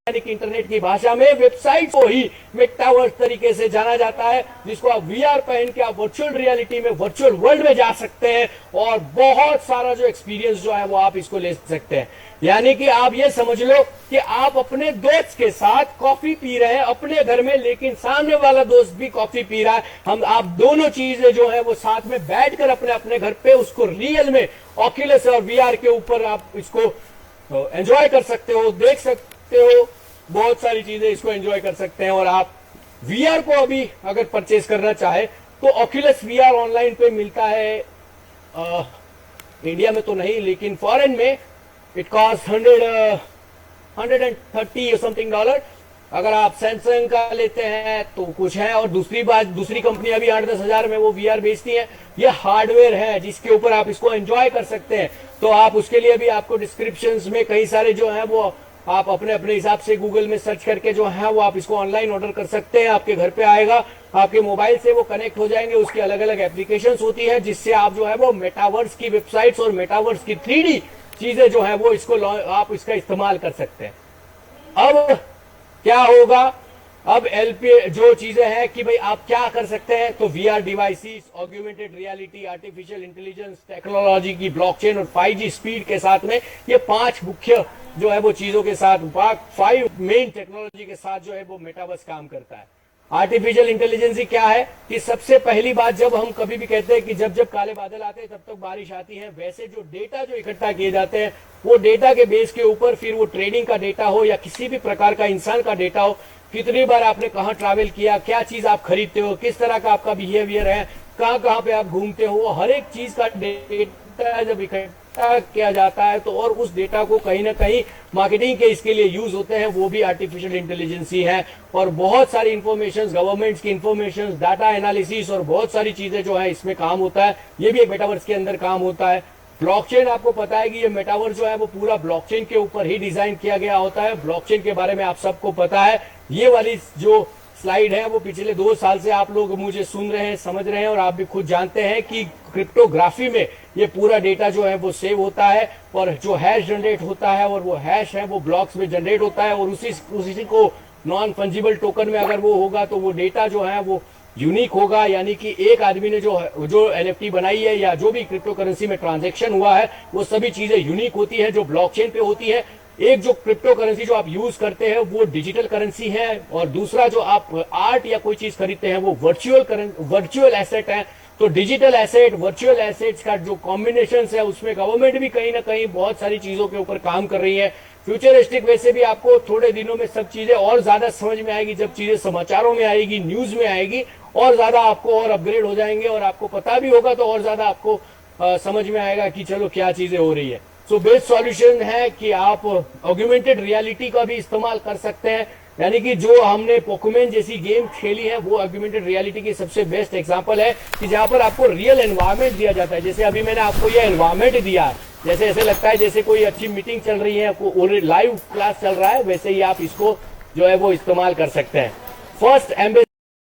यानी कि इंटरनेट की भाषा में वेबसाइट को ही मेटावर्स तरीके से जाना जाता है, जिसको आप वीआर पहन के आप वर्चुअल रियलिटी में, वर्चुअल वर्ल्ड में जा सकते हैं और बहुत सारा जो एक्सपीरियंस जो है वो आप इसको ले सकते हैं। यानी कि आप ये समझ लो कि आप अपने दोस्त के साथ कॉफी पी रहे हैं अपने घर में, लेकिन सामने वाला दोस्त भी कॉफी पी रहा है। आप दोनों चीजें जो है वो साथ में बैठकर अपने अपने घर पे उसको रियल में ऑक्यूलस और वीआर के ऊपर आप इसको एंजॉय कर सकते हो, देख सकते हो, बहुत सारी चीजें इसको एंजॉय कर सकते हैं। और आप वीआर को अभी अगर परचेज करना चाहे तो ऑक्यूलस वीआर ऑनलाइन पे मिलता है, इंडिया में तो नहीं लेकिन फॉरेन में इट कॉस्ट 130 समथिंग डॉलर। अगर आप सैमसंग का लेते हैं तो कुछ है, और दूसरी बात, दूसरी कंपनियां भी 8-10 हजार में वो वीआर बेचती हैं। ये हार्डवेयर है जिसके ऊपर आप इसको एंजॉय कर सकते हैं। तो आप उसके लिए भी आपको डिस्क्रिप्शंस में कई सारे जो है वो आप अपने अपने हिसाब से गूगल में सर्च करके जो है वो आप इसको ऑनलाइन ऑर्डर कर सकते हैं। आपके घर पे आएगा, आपके मोबाइल से वो कनेक्ट हो जाएंगे। उसकी अलग अलग एप्लीकेशंस होती है जिससे आप जो है वो मेटावर्स की वेबसाइट्स और मेटावर्स की 3D चीजें जो है वो इसको आप इसका इस्तेमाल कर सकते हैं। अब क्या होगा, अब एलपी जो चीजें हैं कि भाई आप क्या कर सकते हैं, तो VR devices, augmented reality, artificial intelligence technology की, ब्लॉकचेन और 5G स्पीड के साथ में ये 5 मुख्य जो है वो चीजों के साथ, 5 मेन टेक्नोलॉजी के साथ जो है वो मेटावर्स काम करता है। आर्टिफिशियल इंटेलिजेंस क्या है कि सबसे पहली बात, जब हम कभी भी कहते हैं कि जब जब काले बादल आते हैं तब तक बारिश आती है, वैसे जो डेटा जो इकट्ठा किए जाते हैं वो डेटा के बेस के ऊपर, फिर वो ट्रेडिंग का डेटा हो या किसी भी प्रकार का इंसान का डेटा हो, कितनी बार आपने कहाँ ट्रैवल किया, क्या चीज आप खरीदते हो, किस तरह का आपका बिहेवियर है, कहाँ कहाँ पे आप घूमते हो, हर एक चीज का डेटा जब इकट्ठा किया जाता है तो, और उस डेटा को कहीं ना कहीं मार्केटिंग के इसके लिए यूज होते हैं, वो भी आर्टिफिशियल इंटेलिजेंस ही है। और बहुत सारी इंफॉर्मेशन, गवर्नमेंट्स की इंफॉर्मेशन, डाटा एनालिसिस और बहुत सारी चीजें जो है इसमें काम होता है। ये भी एक मेटावर्स के अंदर काम होता है। ब्लॉकचेन, आपको पता है कि ये मेटावर्स जो है वो पूरा ब्लॉकचेन के ऊपर ही डिजाइन किया गया होता है। ब्लॉकचेन के बारे में आप सबको पता है। ये वाली जो स्लाइड है वो पिछले 2 साल से आप लोग मुझे सुन रहे हैं, समझ रहे हैं, और आप भी खुद जानते हैं कि क्रिप्टोग्राफी में ये पूरा डेटा जो है वो सेव होता है और जो हैश जनरेट होता है, और वो हैश है वो ब्लॉक्स में जनरेट होता है, और उसी को नॉन फंजिबल टोकन में अगर वो होगा तो वो डेटा जो है वो यूनिक होगा। यानी कि एक आदमी ने जो एनएफटी बनाई है या जो भी क्रिप्टो करेंसी में ट्रांजैक्शन हुआ है वो सभी चीजें यूनिक होती है जो ब्लॉकचेन पे होती है। एक जो क्रिप्टो करेंसी जो आप यूज करते हैं वो डिजिटल करेंसी है, और दूसरा जो आप आर्ट या कोई चीज खरीदते हैं वो वर्चुअल एसेट है। तो डिजिटल एसेट, वर्चुअल एसेट्स का जो कॉम्बिनेशन है उसमें गवर्नमेंट भी कहीं ना कहीं बहुत सारी चीजों के ऊपर काम कर रही है। फ्यूचरिस्टिक वैसे भी आपको थोड़े दिनों में सब चीजें और ज्यादा समझ में आएगी, जब चीजें समाचारों में आएगी, न्यूज में आएगी, और ज्यादा आपको और अपग्रेड हो जाएंगे, और आपको पता भी होगा तो और ज्यादा आपको समझ में आएगा कि चलो क्या चीजें हो रही है। सो बेस्ट सॉल्यूशन है कि आप ऑग्यूमेंटेड रियलिटी का भी इस्तेमाल कर सकते हैं। यानी कि जो हमने पोकेमॉन जैसी गेम खेली है वो ऑग्यूमेंटेड रियलिटी की सबसे बेस्ट एग्जांपल है कि जहां पर आपको रियल एनवायरनमेंट दिया जाता है। जैसे अभी मैंने आपको ये एनवायरनमेंट दिया है, जैसे ऐसे लगता है जैसे कोई अच्छी मीटिंग चल रही है, कोई लाइव क्लास चल रहा है, वैसे ही आप इसको जो है वो इस्तेमाल कर सकते हैं। फर्स्ट